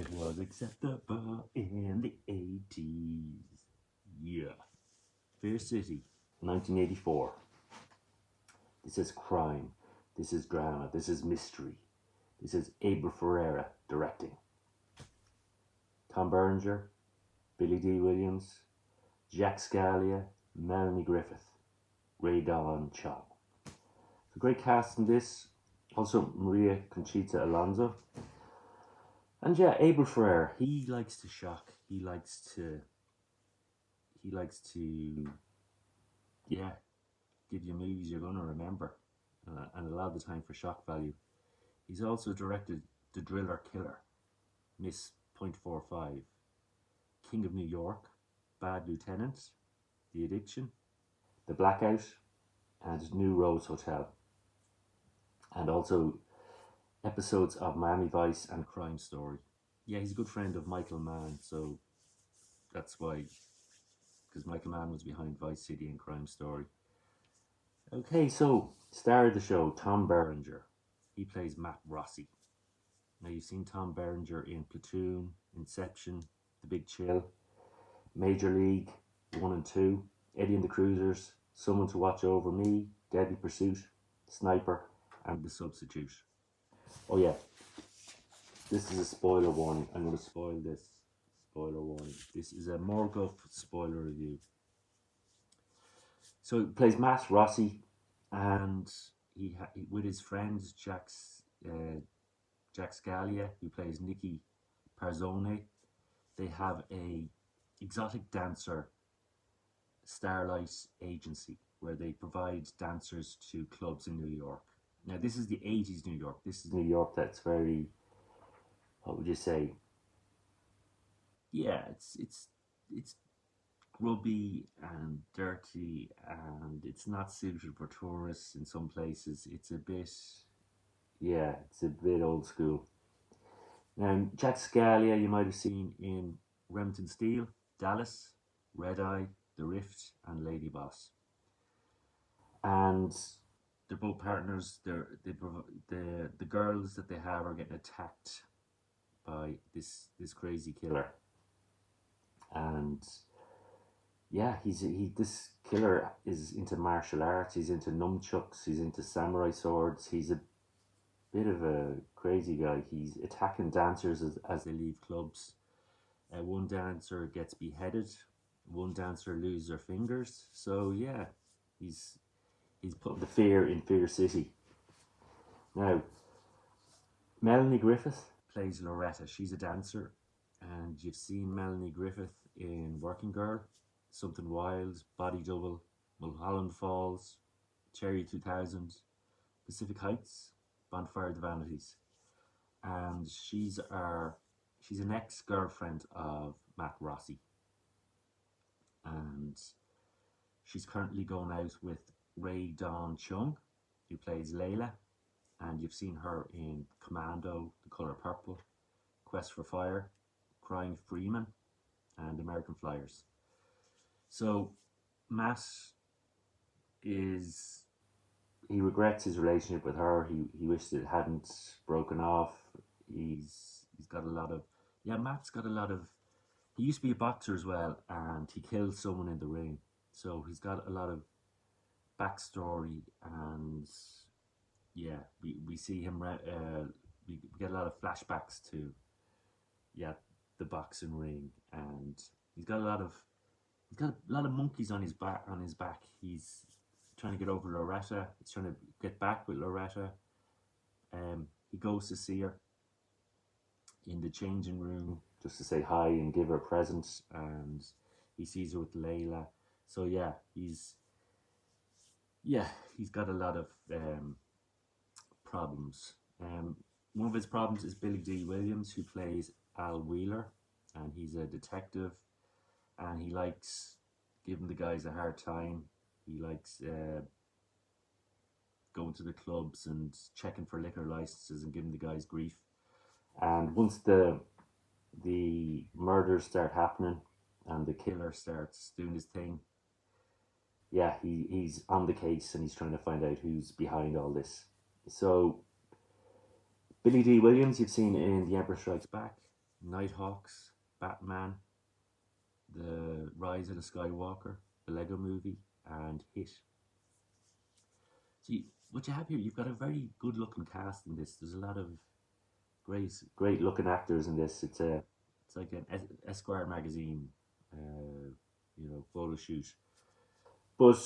It was acceptable in the 80s. Yeah. Fair City, 1984. This is crime. This is drama. This is mystery. This is Abel Ferreira directing. Tom Berenger, Billy D. Williams, Jack Scalia, Melanie Griffith, Ray Don Chong. It's a great cast in this. Also Maria Conchita Alonso. And yeah, Abel Ferreira, he likes to shock. He likes to yeah, give you movies you're gonna remember. And a lot of the time for shock value. He's also directed The Driller Killer, Miss .45, King of New York, Bad Lieutenant, The Addiction, The Blackout, and New Rose Hotel. And also episodes of Miami Vice and Crime Story. Yeah, he's a good friend of Michael Mann, so that's why, because Michael Mann was behind Vice City and Crime Story. Okay, so star of the show, Tom Berenger. He plays Matt Rossi. Now you've seen Tom Berenger in Platoon, Inception, The Big Chill, Major League 1 and 2, Eddie and the Cruisers, Someone to Watch Over Me, Deadly Pursuit, Sniper, and The Substitute. Oh yeah, this is a spoiler warning. I'm going to spoil this. Spoiler warning. This is a MacGuffin spoiler review. So he plays Matt Rossi, and he with his friend Jack Scalia, who plays Nicky Parzone. They have a exotic dancer starlight agency where they provide dancers to clubs in New York. Now this is the 80s New York. This is New York that's very, what would you say? Yeah, it's grubby and dirty, and it's not suited for tourists in some places. It's a bit, yeah, it's a bit old school. Now, Jack Scalia, you might have seen in Remington Steele, Dallas, Red Eye, The Rift, and Lady Boss. And they're both partners. The girls that they have are getting attacked by this crazy killer. And yeah, this killer is into martial arts. He's into nunchucks. He's into samurai swords. He's a bit of a crazy guy. He's attacking dancers as they leave clubs. One dancer gets beheaded. One dancer loses their fingers. So yeah, he's putting the fear in Fear City. Now, Melanie Griffith plays Loretta. She's a dancer, and you've seen Melanie Griffith in Working Girl, Something Wild, Body Double, Mulholland Falls, Cherry 2000, Pacific Heights, Bonfire of the Vanities. And she's an ex-girlfriend of Matt Rossi. And she's currently going out with Ray Don Chung, who plays Layla. And you've seen her in Commando, The Color Purple, Quest for Fire, Crying Freeman, and American Flyers. So Matt he regrets his relationship with her. He wished it hadn't broken off. He's got a lot of, Matt's got a lot of, he used to be a boxer as well, and he killed someone in the ring. So he's got a lot of backstory, and yeah, we see him, we get a lot of flashbacks to, the boxing ring, and he's got a lot of monkeys on his back. He's trying to get over Loretta. He's trying to get back with Loretta. He goes to see her in the changing room just to say hi and give her a present, and he sees her with Layla. So yeah, he's got a lot of problems. One of his problems is Billy D. Williams, who plays Al Wheeler, and he's a detective, and he likes giving the guys a hard time. He likes going to the clubs and checking for liquor licenses and giving the guys grief. And once the murders start happening and the killer starts doing his thing, yeah, he's on the case and he's trying to find out who's behind all this. So Billy D. Williams, you've seen in The Emperor Strikes Back, Nighthawks, Batman, The Rise of the Skywalker, the Lego Movie, and Hit. See, what you have here, you've got a very good looking cast in this. There's a lot of great looking actors in this. It's like an Esquire magazine, photo shoot. But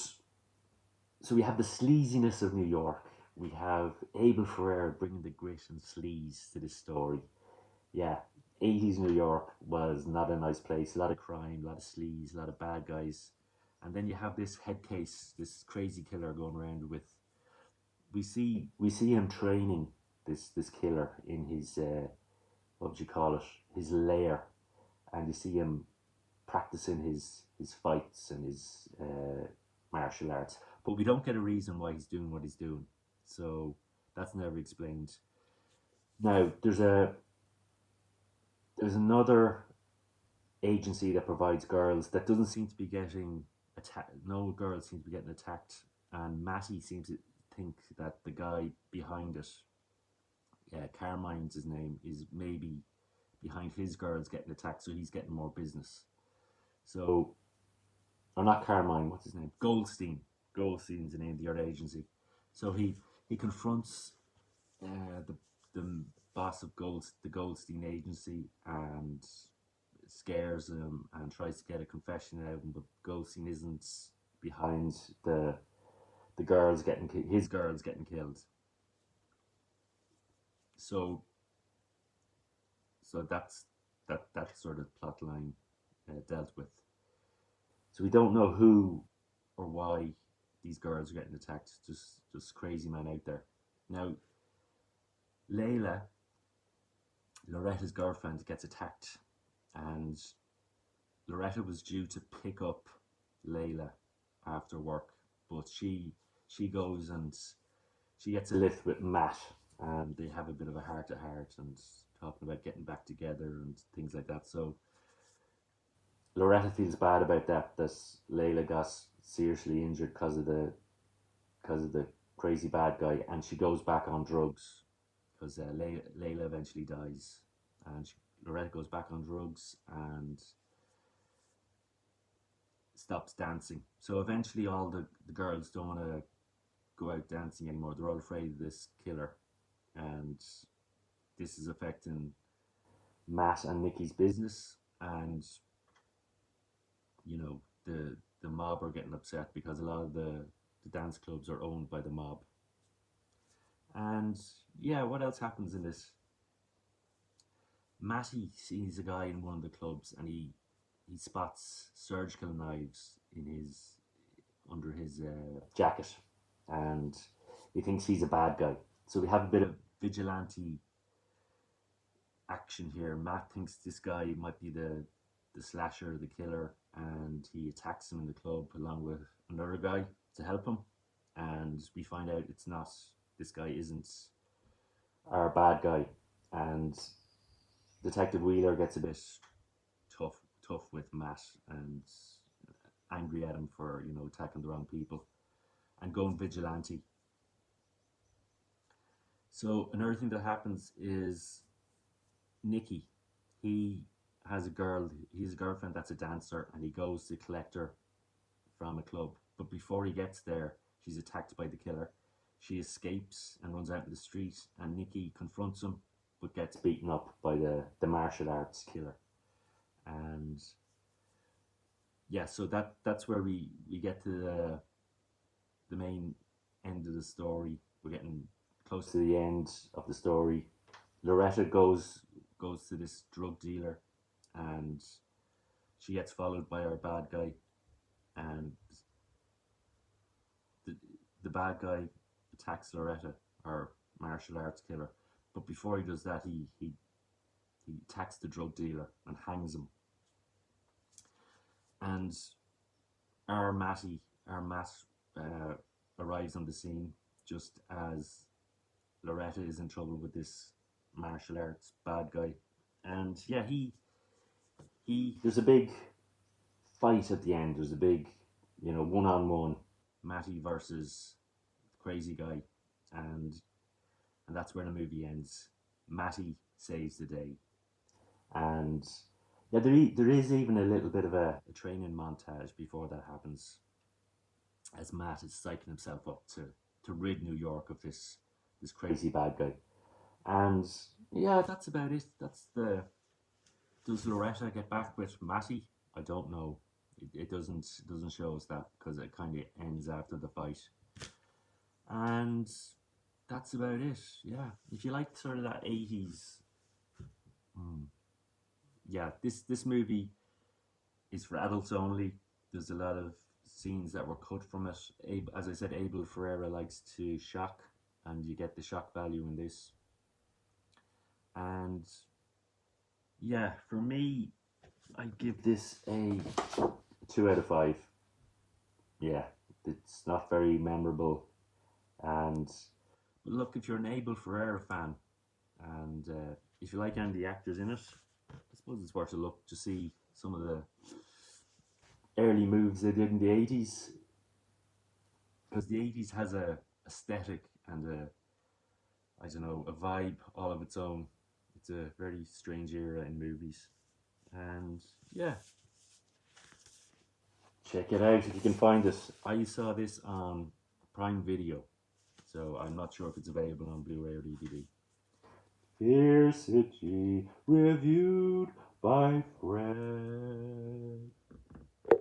so we have the sleaziness of New York. We have Abel Ferrara bringing the grit and sleaze to this story. Yeah, 80s New York was not a nice place. A lot of crime, a lot of sleaze, a lot of bad guys. And then you have this head case, this crazy killer going around with. We see him training this killer in his what would you call it, his lair, and you see him practicing his fights and his martial arts. But we don't get a reason why he's doing what he's doing, so that's never explained. Now there's another agency that provides girls that doesn't seem to be getting attacked. No girls seem to be getting attacked, and Matty seems to think that the guy behind it, yeah, Carmine's his name, is maybe behind his girls getting attacked, so he's getting more business. So, or not Carmine, what's his name? Goldstein. Goldstein's the name of the other agency. So he confronts the boss of the Goldstein agency and scares him and tries to get a confession out of him, but Goldstein isn't behind the girls getting his girls getting killed. So that sort of plot line dealt with. So we don't know who or why these girls are getting attacked. Just crazy man out there. Now, Layla, Loretta's girlfriend, gets attacked, and Loretta was due to pick up Layla after work, but she goes and she gets a lift with Matt, and they have a bit of a heart to heart and talking about getting back together and things like that. So Loretta feels bad about that Layla got seriously injured because of the crazy bad guy, and she goes back on drugs because Layla eventually dies, and Loretta goes back on drugs and stops dancing. So eventually, all the girls don't want to go out dancing anymore. They're all afraid of this killer, and this is affecting Matt and Nikki's business, and the mob are getting upset because a lot of the dance clubs are owned by the mob. And yeah, what else happens in this? Matty sees a guy in one of the clubs, and he spots surgical knives in his under his jacket, and he thinks he's a bad guy. So we have a bit of vigilante action here. Matt thinks this guy might be the slasher, the killer, and he attacks him in the club along with another guy to help him. And we find out it's not, this guy isn't our bad guy. And Detective Wheeler gets a bit tough with Matt and angry at him for attacking the wrong people and going vigilante. So another thing that happens is Nicky, he has a girl, he's a girlfriend that's a dancer, and he goes to collect her from a club. But before he gets there, she's attacked by the killer. She escapes and runs out in the street, and Nicky confronts him, but gets beaten up by the martial arts killer. And yeah, so that's where we get to the main end of the story. We're getting close to the end of the story. Loretta goes to this drug dealer, and she gets followed by our bad guy, and the bad guy attacks Loretta, our martial arts killer. But before he does that, he attacks the drug dealer and hangs him. And our Matt arrives on the scene just as Loretta is in trouble with this martial arts bad guy. And yeah, there's a big fight at the end. There's a big, one-on-one, Matty versus the crazy guy, and that's where the movie ends. Matty saves the day, and And yeah, there is even a little bit of a training montage before that happens, as Matt is psyching himself up to rid New York of this crazy bad guy. And yeah, that's about it. That's the Does Loretta get back with Matty? I don't know. It doesn't show us that because it kind of ends after the fight. And that's about it. Yeah, if you like sort of that 80s, yeah, this movie is for adults only. There's a lot of scenes that were cut from it. As I said, Abel Ferreira likes to shock, and you get the shock value in this. And yeah, for me, I give this a 2 out of 5. Yeah, it's not very memorable. And look, if you're an Abel Ferreira fan, and if you like any of the actors in it, I suppose it's worth a look to see some of the early moves they did in the 80s, because the 80s has a aesthetic and a, I don't know, a vibe all of its own. It's a very strange era in movies. And yeah, check it out if you can find it. I saw this on Prime Video, so I'm not sure if it's available on Blu-ray or DVD. Fear City, reviewed by Fred.